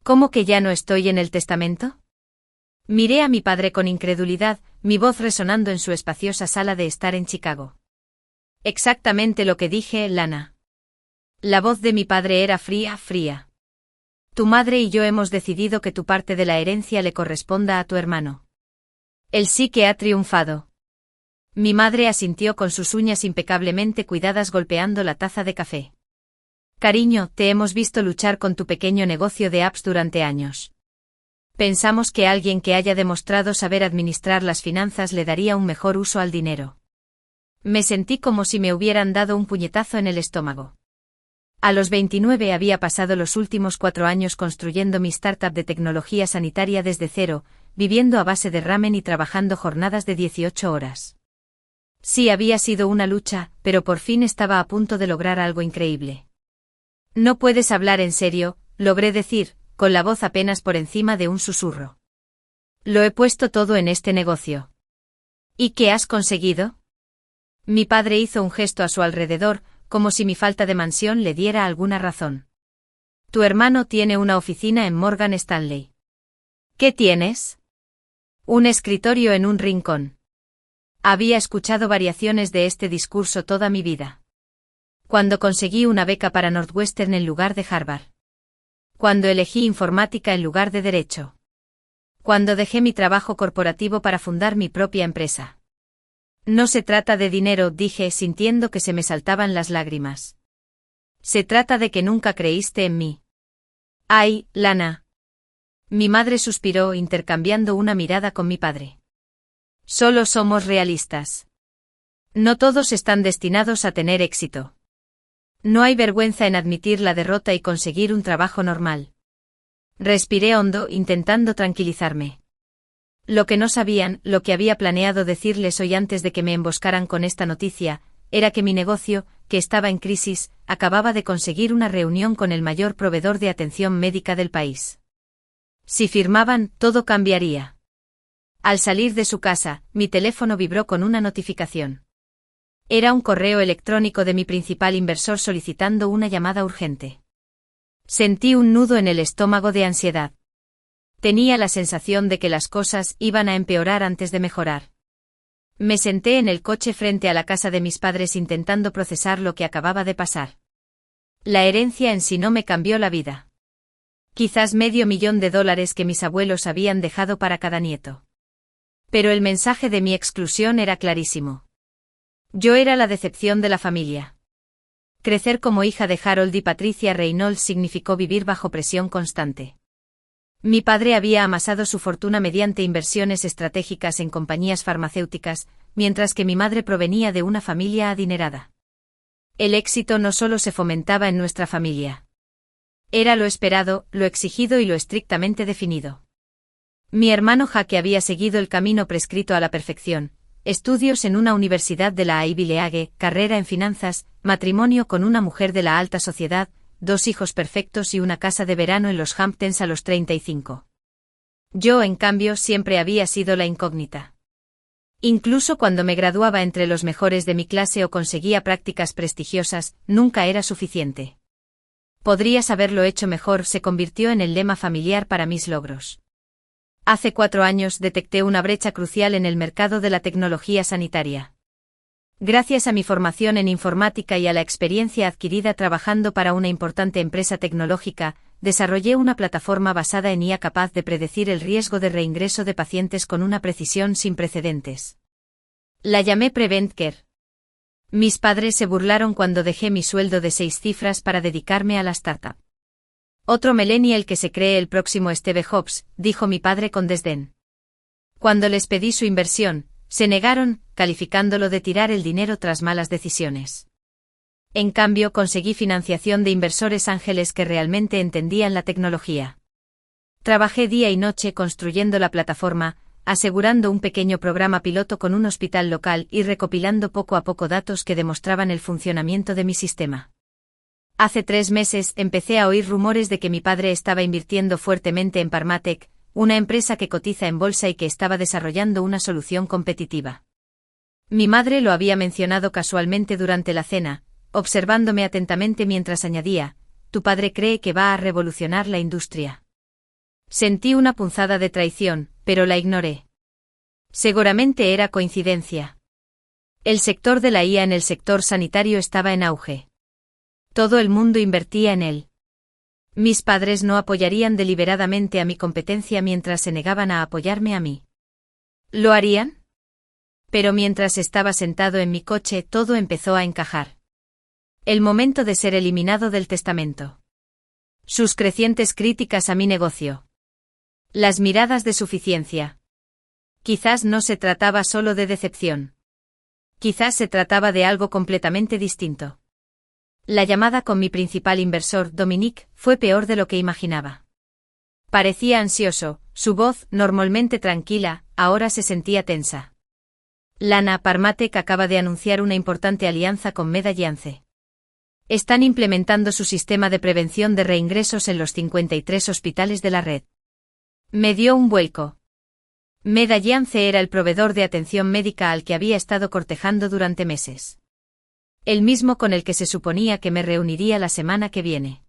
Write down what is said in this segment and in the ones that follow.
¿Cómo que ya no estoy en el testamento? Miré a mi padre con incredulidad, mi voz resonando en su espaciosa sala de estar en Chicago. Exactamente lo que dije, Lana. La voz de mi padre era fría, fría. Tu madre y yo hemos decidido que tu parte de la herencia le corresponda a tu hermano. Él sí que ha triunfado. Mi madre asintió con sus uñas impecablemente cuidadas golpeando la taza de café. Cariño, te hemos visto luchar con tu pequeño negocio de apps durante años. Pensamos que alguien que haya demostrado saber administrar las finanzas le daría un mejor uso al dinero. Me sentí como si me hubieran dado un puñetazo en el estómago. A los 29 había pasado los últimos 4 años construyendo mi startup de tecnología sanitaria desde cero, viviendo a base de ramen y trabajando jornadas de 18 horas. Sí, había sido una lucha, pero por fin estaba a punto de lograr algo increíble. No puedes hablar en serio, logré decir, con la voz apenas por encima de un susurro. Lo he puesto todo en este negocio. ¿Y qué has conseguido? Mi padre hizo un gesto a su alrededor, como si mi falta de mansión le diera alguna razón. Tu hermano tiene una oficina en Morgan Stanley. ¿Qué tienes? Un escritorio en un rincón. Había escuchado variaciones de este discurso toda mi vida. Cuando conseguí una beca para Northwestern en lugar de Harvard. Cuando elegí informática en lugar de derecho. Cuando dejé mi trabajo corporativo para fundar mi propia empresa. No se trata de dinero, dije sintiendo que se me saltaban las lágrimas. Se trata de que nunca creíste en mí. Ay, Lana. Mi madre suspiró intercambiando una mirada con mi padre. Solo somos realistas. No todos están destinados a tener éxito. No hay vergüenza en admitir la derrota y conseguir un trabajo normal. Respiré hondo, intentando tranquilizarme. Lo que no sabían, lo que había planeado decirles hoy antes de que me emboscaran con esta noticia, era que mi negocio, que estaba en crisis, acababa de conseguir una reunión con el mayor proveedor de atención médica del país. Si firmaban, todo cambiaría. Al salir de su casa, mi teléfono vibró con una notificación. Era un correo electrónico de mi principal inversor solicitando una llamada urgente. Sentí un nudo en el estómago de ansiedad. Tenía la sensación de que las cosas iban a empeorar antes de mejorar. Me senté en el coche frente a la casa de mis padres intentando procesar lo que acababa de pasar. La herencia en sí no me cambió la vida. Quizás $500,000 que mis abuelos habían dejado para cada nieto. Pero el mensaje de mi exclusión era clarísimo. Yo era la decepción de la familia. Crecer como hija de Harold y Patricia Reynolds significó vivir bajo presión constante. Mi padre había amasado su fortuna mediante inversiones estratégicas en compañías farmacéuticas, mientras que mi madre provenía de una familia adinerada. El éxito no solo se fomentaba en nuestra familia. Era lo esperado, lo exigido y lo estrictamente definido. Mi hermano Jake había seguido el camino prescrito a la perfección. Estudios en una universidad de la Ivy League, carrera en finanzas, matrimonio con una mujer de la alta sociedad, 2 hijos perfectos y una casa de verano en los Hamptons a los 35. Yo, en cambio, siempre había sido la incógnita. Incluso cuando me graduaba entre los mejores de mi clase o conseguía prácticas prestigiosas, nunca era suficiente. Podrías haberlo hecho mejor se convirtió en el lema familiar para mis logros. Hace 4 años detecté una brecha crucial en el mercado de la tecnología sanitaria. Gracias a mi formación en informática y a la experiencia adquirida trabajando para una importante empresa tecnológica, desarrollé una plataforma basada en IA capaz de predecir el riesgo de reingreso de pacientes con una precisión sin precedentes. La llamé Prevent Care. Mis padres se burlaron cuando dejé mi sueldo de 6 cifras para dedicarme a la startup. Otro millennial que se cree el próximo Steve Jobs, dijo mi padre con desdén. Cuando les pedí su inversión, se negaron, calificándolo de tirar el dinero tras malas decisiones. En cambio, conseguí financiación de inversores ángeles que realmente entendían la tecnología. Trabajé día y noche construyendo la plataforma, asegurando un pequeño programa piloto con un hospital local y recopilando poco a poco datos que demostraban el funcionamiento de mi sistema. Hace 3 meses empecé a oír rumores de que mi padre estaba invirtiendo fuertemente en Parmatech, una empresa que cotiza en bolsa y que estaba desarrollando una solución competitiva. Mi madre lo había mencionado casualmente durante la cena, observándome atentamente mientras añadía, «Tu padre cree que va a revolucionar la industria». Sentí una punzada de traición, pero la ignoré. Seguramente era coincidencia. El sector de la IA en el sector sanitario estaba en auge. Todo el mundo invertía en él. Mis padres no apoyarían deliberadamente a mi competencia mientras se negaban a apoyarme a mí. ¿Lo harían? Pero mientras estaba sentado en mi coche todo empezó a encajar. El momento de ser eliminado del testamento. Sus crecientes críticas a mi negocio. Las miradas de suficiencia. Quizás no se trataba solo de decepción. Quizás se trataba de algo completamente distinto. La llamada con mi principal inversor, Dominique, fue peor de lo que imaginaba. Parecía ansioso, su voz, normalmente tranquila, ahora se sentía tensa. Lana Parmatek acaba de anunciar una importante alianza con Medagiance. Están implementando su sistema de prevención de reingresos en los 53 hospitales de la red. Me dio un vuelco. Medagiance era el proveedor de atención médica al que había estado cortejando durante meses. El mismo con el que se suponía que me reuniría la semana que viene.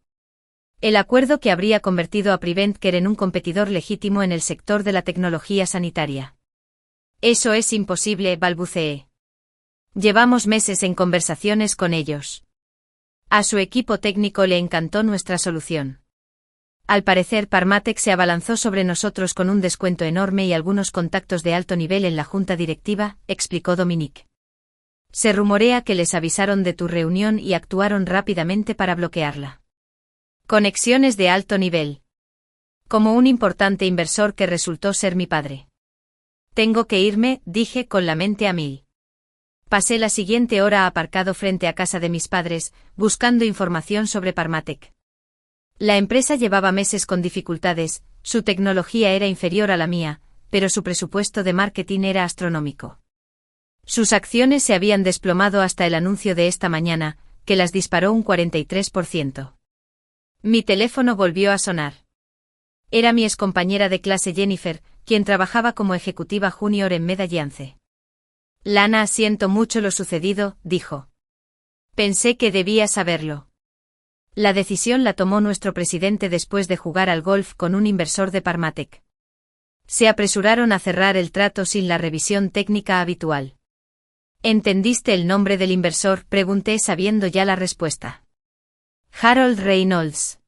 El acuerdo que habría convertido a PreventCare en un competidor legítimo en el sector de la tecnología sanitaria. Eso es imposible, balbuceé. Llevamos meses en conversaciones con ellos. A su equipo técnico le encantó nuestra solución. Al parecer Parmatek se abalanzó sobre nosotros con un descuento enorme y algunos contactos de alto nivel en la junta directiva, explicó Dominique. Se rumorea que les avisaron de tu reunión y actuaron rápidamente para bloquearla. Conexiones de alto nivel. Como un importante inversor que resultó ser mi padre. Tengo que irme, dije con la mente a mil. Pasé la siguiente hora aparcado frente a casa de mis padres, buscando información sobre Parmatek. La empresa llevaba meses con dificultades, su tecnología era inferior a la mía, pero su presupuesto de marketing era astronómico. Sus acciones se habían desplomado hasta el anuncio de esta mañana, que las disparó un 43%. Mi teléfono volvió a sonar. Era mi excompañera de clase Jennifer, quien trabajaba como ejecutiva junior en Medagiance. Lana, siento mucho lo sucedido, dijo. Pensé que debía saberlo. La decisión la tomó nuestro presidente después de jugar al golf con un inversor de Parmatek. Se apresuraron a cerrar el trato sin la revisión técnica habitual. ¿Entendiste el nombre del inversor?, pregunté sabiendo ya la respuesta. Harold Reynolds.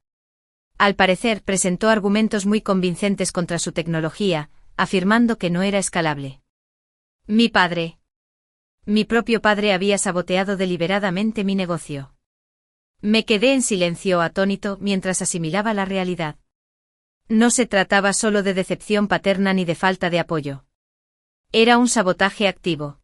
Al parecer presentó argumentos muy convincentes contra su tecnología, afirmando que no era escalable. Mi padre. Mi propio padre había saboteado deliberadamente mi negocio. Me quedé en silencio atónito mientras asimilaba la realidad. No se trataba solo de decepción paterna ni de falta de apoyo. Era un sabotaje activo.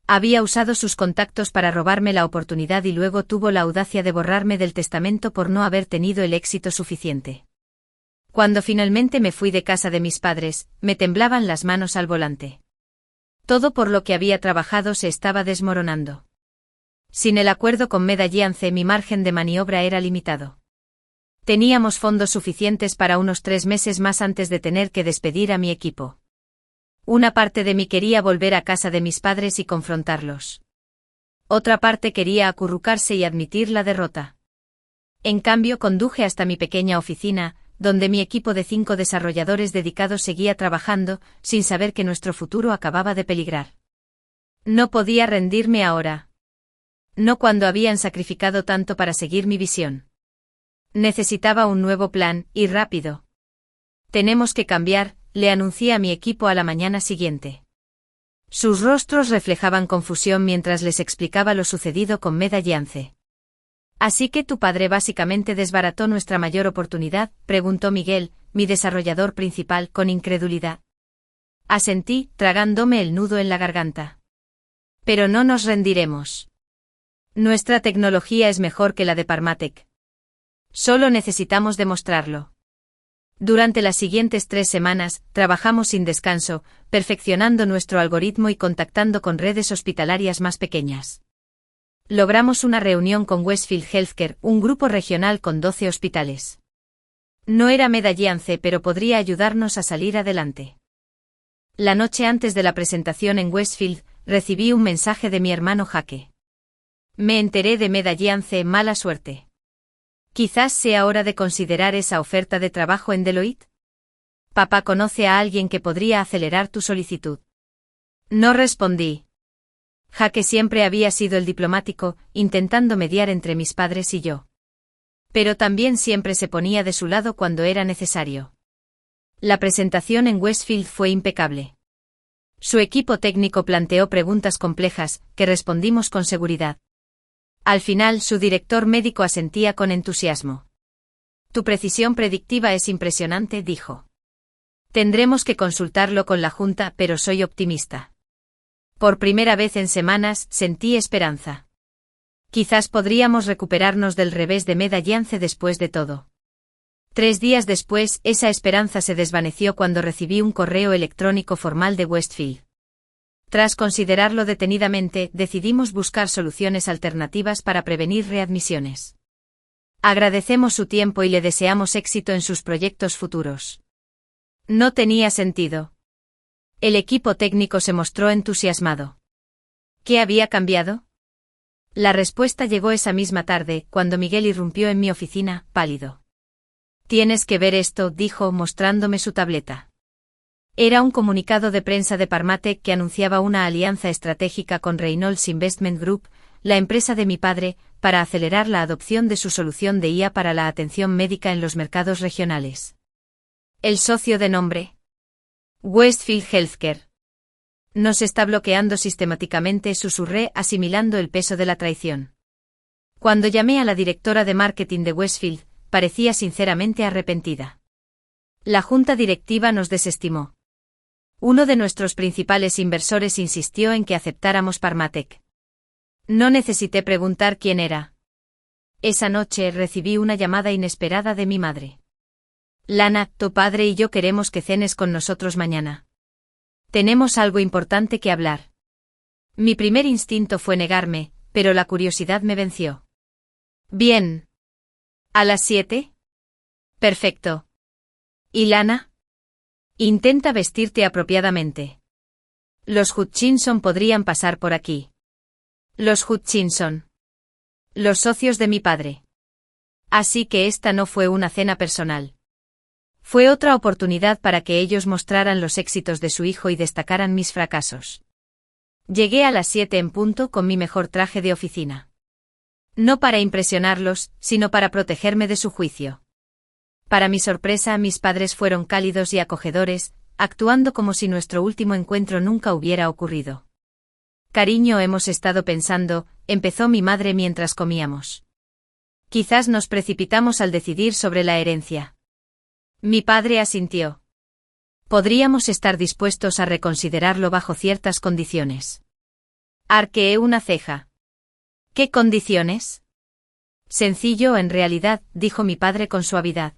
Había usado sus contactos para robarme la oportunidad y luego tuvo la audacia de borrarme del testamento por no haber tenido el éxito suficiente. Cuando finalmente me fui de casa de mis padres, me temblaban las manos al volante. Todo por lo que había trabajado se estaba desmoronando. Sin el acuerdo con Medagiance mi margen de maniobra era limitado. Teníamos fondos suficientes para unos 3 meses más antes de tener que despedir a mi equipo. Una parte de mí quería volver a casa de mis padres y confrontarlos. Otra parte quería acurrucarse y admitir la derrota. En cambio conduje hasta mi pequeña oficina, donde mi equipo de 5 desarrolladores dedicados seguía trabajando, sin saber que nuestro futuro acababa de peligrar. No podía rendirme ahora. No cuando habían sacrificado tanto para seguir mi visión. Necesitaba un nuevo plan, y rápido. Tenemos que cambiar, le anuncié a mi equipo a la mañana siguiente. Sus rostros reflejaban confusión mientras les explicaba lo sucedido con Medagiance. ¿Así que tu padre básicamente desbarató nuestra mayor oportunidad?, preguntó Miguel, mi desarrollador principal, con incredulidad. Asentí, tragándome el nudo en la garganta. Pero no nos rendiremos. Nuestra tecnología es mejor que la de Parmatek. Solo necesitamos demostrarlo. Durante las siguientes 3 semanas, trabajamos sin descanso, perfeccionando nuestro algoritmo y contactando con redes hospitalarias más pequeñas. Logramos una reunión con Westfield Healthcare, un grupo regional con 12 hospitales. No era Medagiance, pero podría ayudarnos a salir adelante. La noche antes de la presentación en Westfield, recibí un mensaje de mi hermano Jake. Me enteré de Medagiance, mala suerte. Quizás sea hora de considerar esa oferta de trabajo en Deloitte. Papá conoce a alguien que podría acelerar tu solicitud. No respondí. Jake siempre había sido el diplomático, intentando mediar entre mis padres y yo. Pero también siempre se ponía de su lado cuando era necesario. La presentación en Westfield fue impecable. Su equipo técnico planteó preguntas complejas, que respondimos con seguridad. Al final, su director médico asentía con entusiasmo. Tu precisión predictiva es impresionante, dijo. Tendremos que consultarlo con la Junta, pero soy optimista. Por primera vez en semanas, sentí esperanza. Quizás podríamos recuperarnos del revés de Medallance después de todo. 3 días después, esa esperanza se desvaneció cuando recibí un correo electrónico formal de Westfield. Tras considerarlo detenidamente, decidimos buscar soluciones alternativas para prevenir readmisiones. Agradecemos su tiempo y le deseamos éxito en sus proyectos futuros. No tenía sentido. El equipo técnico se mostró entusiasmado. ¿Qué había cambiado? La respuesta llegó esa misma tarde, cuando Miguel irrumpió en mi oficina, pálido. Tienes que ver esto, dijo, mostrándome su tableta. Era un comunicado de prensa de Parmatech que anunciaba una alianza estratégica con Reynolds Investment Group, la empresa de mi padre, para acelerar la adopción de su solución de IA para la atención médica en los mercados regionales. El socio de nombre: Westfield Healthcare. Nos está bloqueando sistemáticamente, susurré, asimilando el peso de la traición. Cuando llamé a la directora de marketing de Westfield, parecía sinceramente arrepentida. La junta directiva nos desestimó. Uno de nuestros principales inversores insistió en que aceptáramos Parmatech. No necesité preguntar quién era. Esa noche recibí una llamada inesperada de mi madre. Lana, tu padre y yo queremos que cenes con nosotros mañana. Tenemos algo importante que hablar. Mi primer instinto fue negarme, pero la curiosidad me venció. Bien. ¿A las 7? Perfecto. ¿Y Lana? Intenta vestirte apropiadamente. Los Hutchinson podrían pasar por aquí. Los Hutchinson. Los socios de mi padre. Así que esta no fue una cena personal. Fue otra oportunidad para que ellos mostraran los éxitos de su hijo y destacaran mis fracasos. Llegué a las 7 en punto con mi mejor traje de oficina. No para impresionarlos, sino para protegerme de su juicio. Para mi sorpresa, mis padres fueron cálidos y acogedores, actuando como si nuestro último encuentro nunca hubiera ocurrido. Cariño, hemos estado pensando, empezó mi madre mientras comíamos. Quizás nos precipitamos al decidir sobre la herencia. Mi padre asintió. Podríamos estar dispuestos a reconsiderarlo bajo ciertas condiciones. Arqueé una ceja. ¿Qué condiciones? Sencillo en realidad, dijo mi padre con suavidad.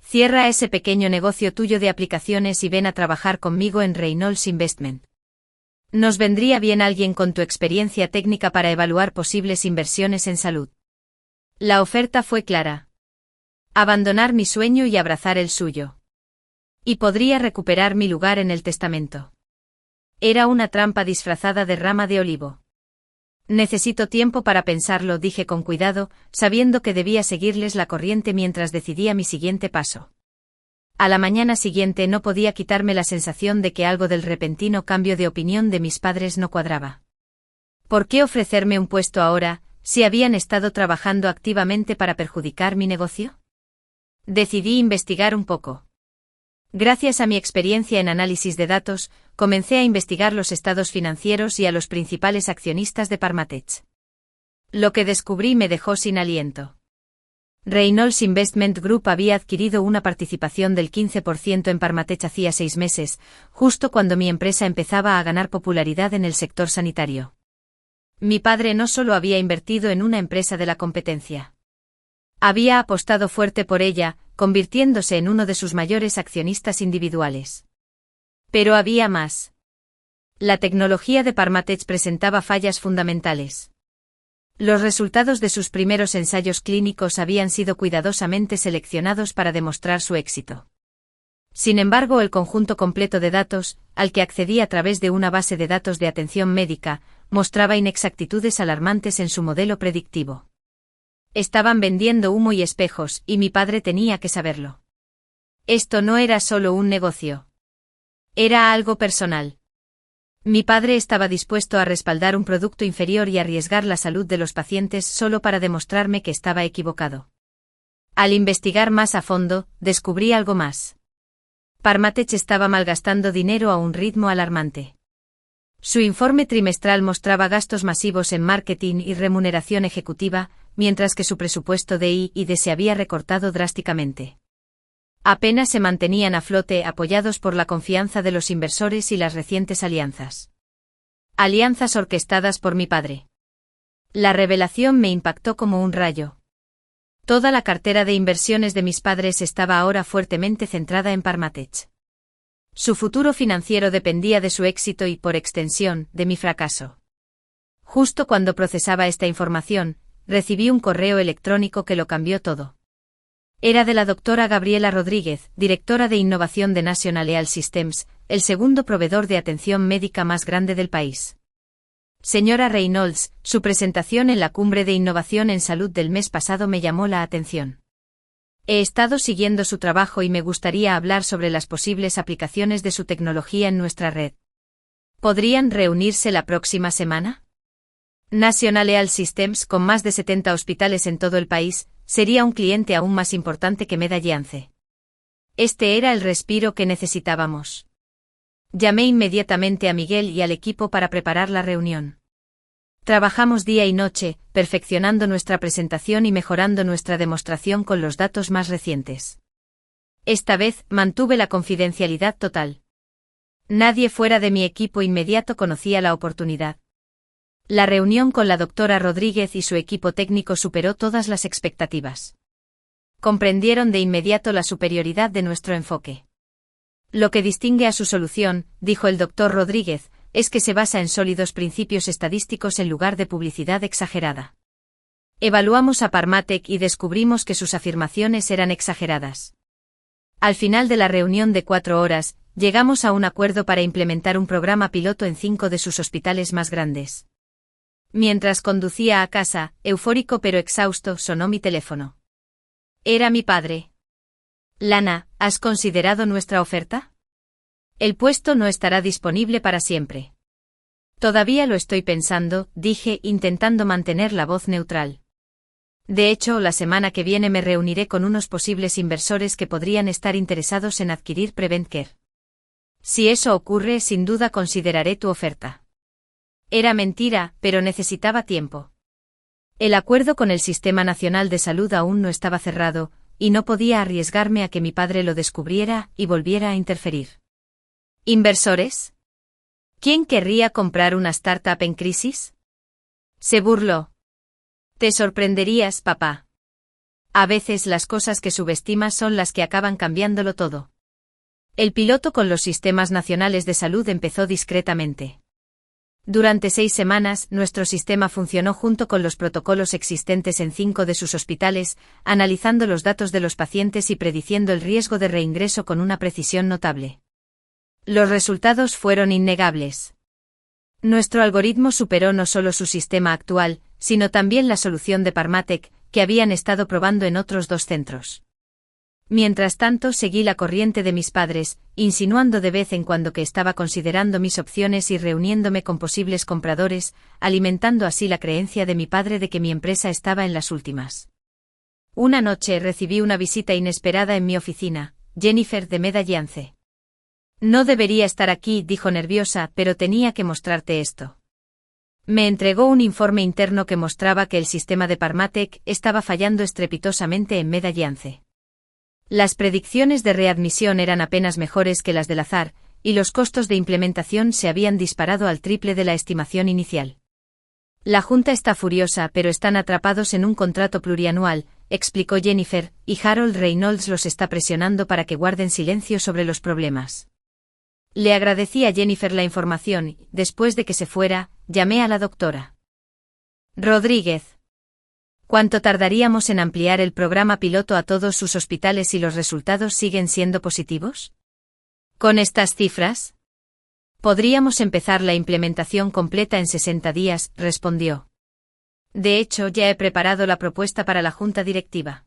Cierra ese pequeño negocio tuyo de aplicaciones y ven a trabajar conmigo en Reynolds Investment. Nos vendría bien alguien con tu experiencia técnica para evaluar posibles inversiones en salud. La oferta fue clara. Abandonar mi sueño y abrazar el suyo. Y podría recuperar mi lugar en el testamento. Era una trampa disfrazada de rama de olivo. Necesito tiempo para pensarlo, dije con cuidado, sabiendo que debía seguirles la corriente mientras decidía mi siguiente paso. A la mañana siguiente no podía quitarme la sensación de que algo del repentino cambio de opinión de mis padres no cuadraba. ¿Por qué ofrecerme un puesto ahora, si habían estado trabajando activamente para perjudicar mi negocio? Decidí investigar un poco. Gracias a mi experiencia en análisis de datos, comencé a investigar los estados financieros y a los principales accionistas de Parmatech. Lo que descubrí me dejó sin aliento. Reynolds Investment Group había adquirido una participación del 15% en Parmatech hacía 6 meses, justo cuando mi empresa empezaba a ganar popularidad en el sector sanitario. Mi padre no solo había invertido en una empresa de la competencia. Había apostado fuerte por ella, convirtiéndose en uno de sus mayores accionistas individuales. Pero había más. La tecnología de Parmatech presentaba fallas fundamentales. Los resultados de sus primeros ensayos clínicos habían sido cuidadosamente seleccionados para demostrar su éxito. Sin embargo, el conjunto completo de datos, al que accedí a través de una base de datos de atención médica, mostraba inexactitudes alarmantes en su modelo predictivo. Estaban vendiendo humo y espejos, y mi padre tenía que saberlo. Esto no era solo un negocio. Era algo personal. Mi padre estaba dispuesto a respaldar un producto inferior y arriesgar la salud de los pacientes solo para demostrarme que estaba equivocado. Al investigar más a fondo, descubrí algo más. Parmatech estaba malgastando dinero a un ritmo alarmante. Su informe trimestral mostraba gastos masivos en marketing y remuneración ejecutiva, mientras que su presupuesto de I+D se había recortado drásticamente. Apenas se mantenían a flote apoyados por la confianza de los inversores y las recientes alianzas. Alianzas orquestadas por mi padre. La revelación me impactó como un rayo. Toda la cartera de inversiones de mis padres estaba ahora fuertemente centrada en Parmatech. Su futuro financiero dependía de su éxito y, por extensión, de mi fracaso. Justo cuando procesaba esta información, recibí un correo electrónico que lo cambió todo. Era de la doctora Gabriela Rodríguez, directora de innovación de National Health Systems, el segundo proveedor de atención médica más grande del país. Señora Reynolds, su presentación en la Cumbre de Innovación en Salud del mes pasado me llamó la atención. He estado siguiendo su trabajo y me gustaría hablar sobre las posibles aplicaciones de su tecnología en nuestra red. ¿Podrían reunirse la próxima semana? National Health Systems, con más de 70 hospitales en todo el país, sería un cliente aún más importante que Medalliance. Este era el respiro que necesitábamos. Llamé inmediatamente a Miguel y al equipo para preparar la reunión. Trabajamos día y noche, perfeccionando nuestra presentación y mejorando nuestra demostración con los datos más recientes. Esta vez, mantuve la confidencialidad total. Nadie fuera de mi equipo inmediato conocía la oportunidad. La reunión con la doctora Rodríguez y su equipo técnico superó todas las expectativas. Comprendieron de inmediato la superioridad de nuestro enfoque. Lo que distingue a su solución, dijo el doctor Rodríguez, es que se basa en sólidos principios estadísticos en lugar de publicidad exagerada. Evaluamos a Parmatech y descubrimos que sus afirmaciones eran exageradas. Al final de la reunión de 4 horas, llegamos a un acuerdo para implementar un programa piloto en 5 de sus hospitales más grandes. Mientras conducía a casa, eufórico pero exhausto, sonó mi teléfono. Era mi padre. Lana, ¿has considerado nuestra oferta? El puesto no estará disponible para siempre. Todavía lo estoy pensando, dije, intentando mantener la voz neutral. De hecho, la semana que viene me reuniré con unos posibles inversores que podrían estar interesados en adquirir Prevent Care. Si eso ocurre, sin duda consideraré tu oferta. Era mentira, pero necesitaba tiempo. El acuerdo con el Sistema Nacional de Salud aún no estaba cerrado, y no podía arriesgarme a que mi padre lo descubriera y volviera a interferir. ¿Inversores? ¿Quién querría comprar una startup en crisis? Se burló. Te sorprenderías, papá. A veces las cosas que subestimas son las que acaban cambiándolo todo. El piloto con los sistemas nacionales de salud empezó discretamente. Durante 6 semanas, nuestro sistema funcionó junto con los protocolos existentes en 5 de sus hospitales, analizando los datos de los pacientes y prediciendo el riesgo de reingreso con una precisión notable. Los resultados fueron innegables. Nuestro algoritmo superó no solo su sistema actual, sino también la solución de Parmatech, que habían estado probando en otros 2 centros. Mientras tanto, seguí la corriente de mis padres, insinuando de vez en cuando que estaba considerando mis opciones y reuniéndome con posibles compradores, alimentando así la creencia de mi padre de que mi empresa estaba en las últimas. Una noche recibí una visita inesperada en mi oficina, Jennifer de Medalliance. No debería estar aquí, dijo nerviosa, pero tenía que mostrarte esto. Me entregó un informe interno que mostraba que el sistema de Parmatech estaba fallando estrepitosamente en Medalliance. Las predicciones de readmisión eran apenas mejores que las del azar, y los costos de implementación se habían disparado al triple de la estimación inicial. La Junta está furiosa, pero están atrapados en un contrato plurianual, explicó Jennifer, y Harold Reynolds los está presionando para que guarden silencio sobre los problemas. Le agradecí a Jennifer la información y, después de que se fuera, llamé a la doctora Rodríguez. ¿Cuánto tardaríamos en ampliar el programa piloto a todos sus hospitales si los resultados siguen siendo positivos? ¿Con estas cifras? Podríamos empezar la implementación completa en 60 días, respondió. De hecho, ya he preparado la propuesta para la junta directiva.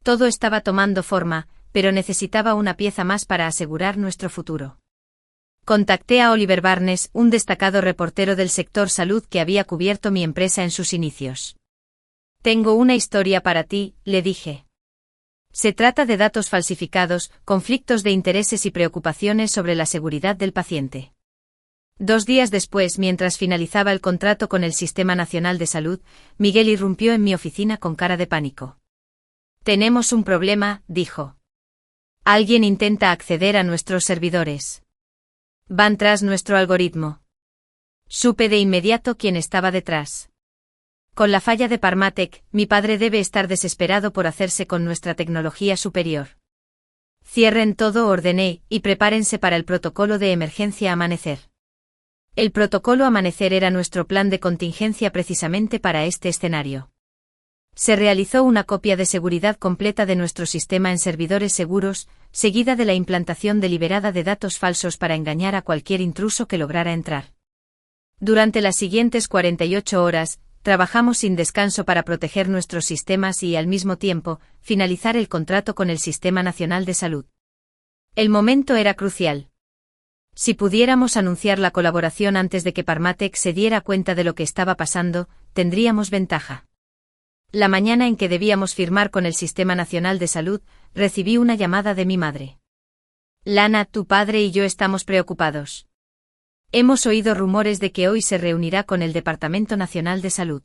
Todo estaba tomando forma, pero necesitaba una pieza más para asegurar nuestro futuro. Contacté a Oliver Barnes, un destacado reportero del sector salud que había cubierto mi empresa en sus inicios. Tengo una historia para ti, le dije. Se trata de datos falsificados, conflictos de intereses y preocupaciones sobre la seguridad del paciente. 2 días después, mientras finalizaba el contrato con el Sistema Nacional de Salud, Miguel irrumpió en mi oficina con cara de pánico. Tenemos un problema, dijo. Alguien intenta acceder a nuestros servidores. Van tras nuestro algoritmo. Supe de inmediato quién estaba detrás. Con la falla de Parmatec, mi padre debe estar desesperado por hacerse con nuestra tecnología superior. Cierren todo, ordené, y prepárense para el protocolo de emergencia Amanecer. El protocolo Amanecer era nuestro plan de contingencia precisamente para este escenario. Se realizó una copia de seguridad completa de nuestro sistema en servidores seguros, seguida de la implantación deliberada de datos falsos para engañar a cualquier intruso que lograra entrar. Durante las siguientes 48 horas, trabajamos sin descanso para proteger nuestros sistemas y, al mismo tiempo, finalizar el contrato con el Sistema Nacional de Salud. El momento era crucial. Si pudiéramos anunciar la colaboración antes de que Parmatec se diera cuenta de lo que estaba pasando, tendríamos ventaja. La mañana en que debíamos firmar con el Sistema Nacional de Salud, recibí una llamada de mi madre. Lana, tu padre y yo estamos preocupados. Hemos oído rumores de que hoy se reunirá con el Departamento Nacional de Salud.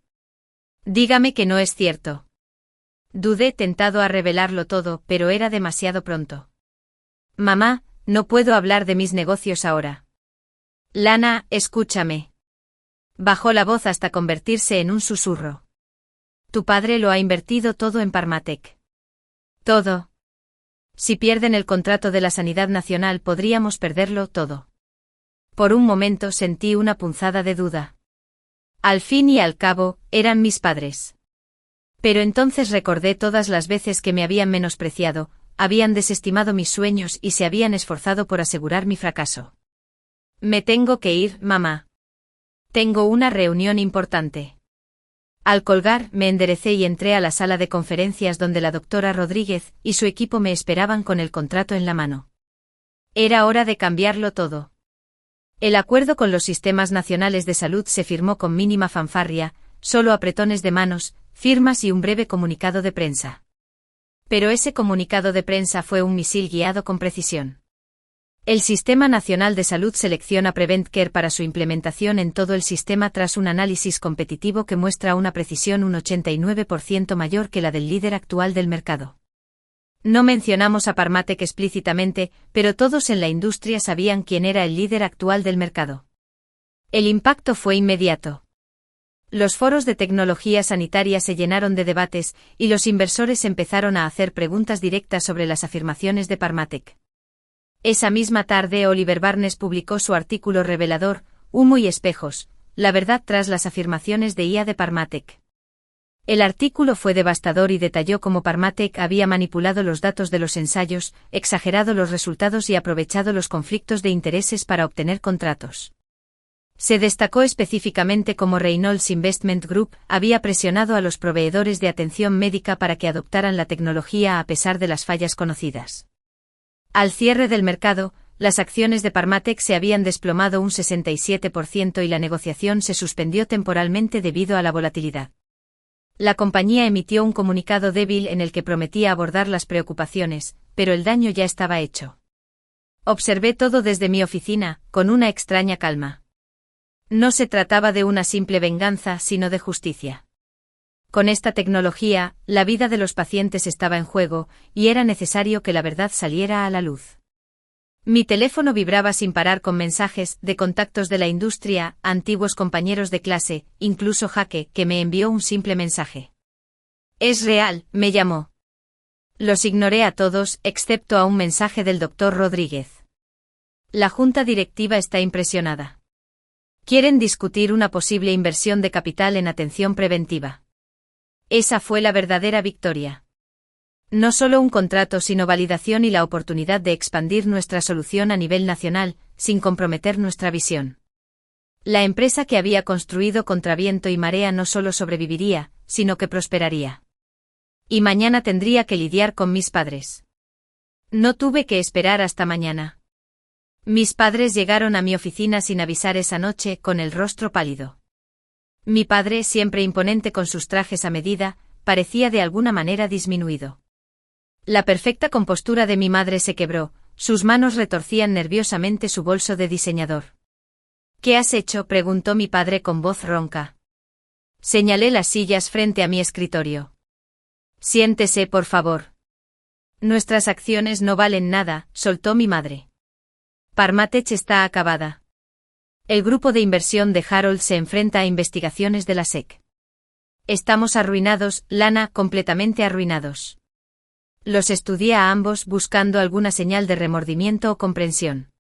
Dígame que no es cierto. Dudé, tentado a revelarlo todo, pero era demasiado pronto. Mamá, no puedo hablar de mis negocios ahora. Lana, escúchame. Bajó la voz hasta convertirse en un susurro. Tu padre lo ha invertido todo en Parmatec. Todo. Si pierden el contrato de la Sanidad Nacional podríamos perderlo todo. Por un momento sentí una punzada de duda. Al fin y al cabo, eran mis padres. Pero entonces recordé todas las veces que me habían menospreciado, habían desestimado mis sueños y se habían esforzado por asegurar mi fracaso. Me tengo que ir, mamá. Tengo una reunión importante. Al colgar, me enderecé y entré a la sala de conferencias donde la doctora Rodríguez y su equipo me esperaban con el contrato en la mano. Era hora de cambiarlo todo. El acuerdo con los sistemas nacionales de salud se firmó con mínima fanfarria, solo apretones de manos, firmas y un breve comunicado de prensa. Pero ese comunicado de prensa fue un misil guiado con precisión. El Sistema Nacional de Salud selecciona PreventCare para su implementación en todo el sistema tras un análisis competitivo que muestra una precisión un 89% mayor que la del líder actual del mercado. No mencionamos a Parmatec explícitamente, pero todos en la industria sabían quién era el líder actual del mercado. El impacto fue inmediato. Los foros de tecnología sanitaria se llenaron de debates, y los inversores empezaron a hacer preguntas directas sobre las afirmaciones de Parmatec. Esa misma tarde Oliver Barnes publicó su artículo revelador, Humo y espejos, la verdad tras las afirmaciones de IA de Parmatec. El artículo fue devastador y detalló cómo Parmatec había manipulado los datos de los ensayos, exagerado los resultados y aprovechado los conflictos de intereses para obtener contratos. Se destacó específicamente cómo Reynolds Investment Group había presionado a los proveedores de atención médica para que adoptaran la tecnología a pesar de las fallas conocidas. Al cierre del mercado, las acciones de Parmatec se habían desplomado un 67% y la negociación se suspendió temporalmente debido a la volatilidad. La compañía emitió un comunicado débil en el que prometía abordar las preocupaciones, pero el daño ya estaba hecho. Observé todo desde mi oficina, con una extraña calma. No se trataba de una simple venganza, sino de justicia. Con esta tecnología, la vida de los pacientes estaba en juego, y era necesario que la verdad saliera a la luz. Mi teléfono vibraba sin parar con mensajes de contactos de la industria, antiguos compañeros de clase, incluso Jaque, que me envió un simple mensaje. «Es real», me llamó. Los ignoré a todos, excepto a un mensaje del Dr. Rodríguez. La junta directiva está impresionada. Quieren discutir una posible inversión de capital en atención preventiva. Esa fue la verdadera victoria. No solo un contrato, sino validación y la oportunidad de expandir nuestra solución a nivel nacional, sin comprometer nuestra visión. La empresa que había construido contra viento y marea no solo sobreviviría, sino que prosperaría. Y mañana tendría que lidiar con mis padres. No tuve que esperar hasta mañana. Mis padres llegaron a mi oficina sin avisar esa noche, con el rostro pálido. Mi padre, siempre imponente con sus trajes a medida, parecía de alguna manera disminuido. La perfecta compostura de mi madre se quebró, sus manos retorcían nerviosamente su bolso de diseñador. ¿Qué has hecho?, preguntó mi padre con voz ronca. Señalé las sillas frente a mi escritorio. Siéntese, por favor. Nuestras acciones no valen nada, soltó mi madre. Parmatech está acabada. El grupo de inversión de Harold se enfrenta a investigaciones de la SEC. Estamos arruinados, Lana, completamente arruinados. Los estudié a ambos buscando alguna señal de remordimiento o comprensión.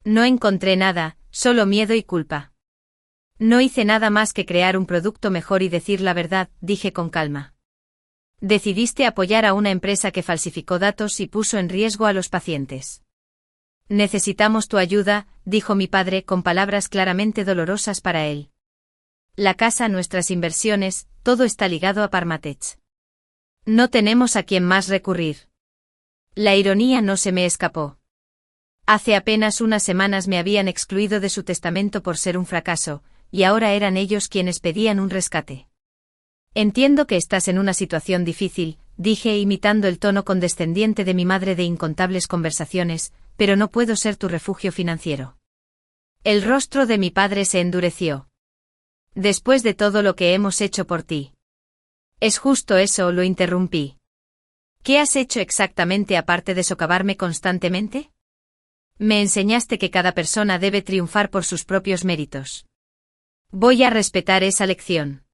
No encontré nada, solo miedo y culpa. No hice nada más que crear un producto mejor y decir la verdad, dije con calma. Decidiste apoyar a una empresa que falsificó datos y puso en riesgo a los pacientes. Necesitamos tu ayuda, dijo mi padre con palabras claramente dolorosas para él. La casa, nuestras inversiones, todo está ligado a Parmatech. No tenemos a quién más recurrir. La ironía no se me escapó. Hace apenas unas semanas me habían excluido de su testamento por ser un fracaso, y ahora eran ellos quienes pedían un rescate. Entiendo que estás en una situación difícil, dije imitando el tono condescendiente de mi madre de incontables conversaciones, pero no puedo ser tu refugio financiero. El rostro de mi padre se endureció. Después de todo lo que hemos hecho por ti. Es justo eso, lo interrumpí. ¿Qué has hecho exactamente aparte de socavarme constantemente? Me enseñaste que cada persona debe triunfar por sus propios méritos. Voy a respetar esa lección.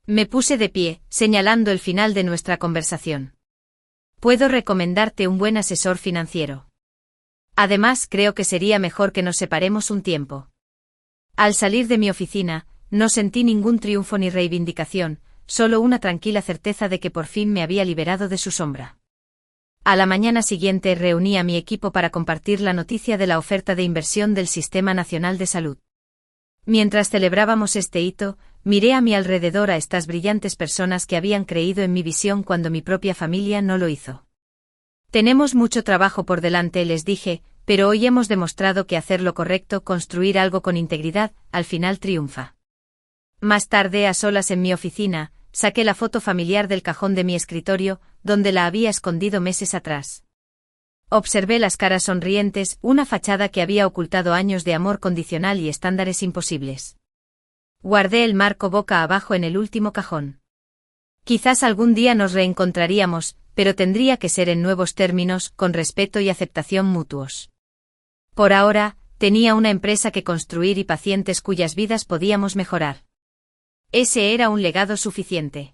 Me puse de pie, señalando el final de nuestra conversación. Puedo recomendarte un buen asesor financiero. Además, creo que sería mejor que nos separemos un tiempo. Al salir de mi oficina, no sentí ningún triunfo ni reivindicación, solo una tranquila certeza de que por fin me había liberado de su sombra. A la mañana siguiente reuní a mi equipo para compartir la noticia de la oferta de inversión del Sistema Nacional de Salud. Mientras celebrábamos este hito, miré a mi alrededor a estas brillantes personas que habían creído en mi visión cuando mi propia familia no lo hizo. Tenemos mucho trabajo por delante, les dije, pero hoy hemos demostrado que hacer lo correcto, construir algo con integridad, al final triunfa. Más tarde, a solas en mi oficina, saqué la foto familiar del cajón de mi escritorio, donde la había escondido meses atrás. Observé las caras sonrientes, una fachada que había ocultado años de amor condicional y estándares imposibles. Guardé el marco boca abajo en el último cajón. Quizás algún día nos reencontraríamos, pero tendría que ser en nuevos términos, con respeto y aceptación mutuos. Por ahora, tenía una empresa que construir y pacientes cuyas vidas podíamos mejorar. Ese era un legado suficiente.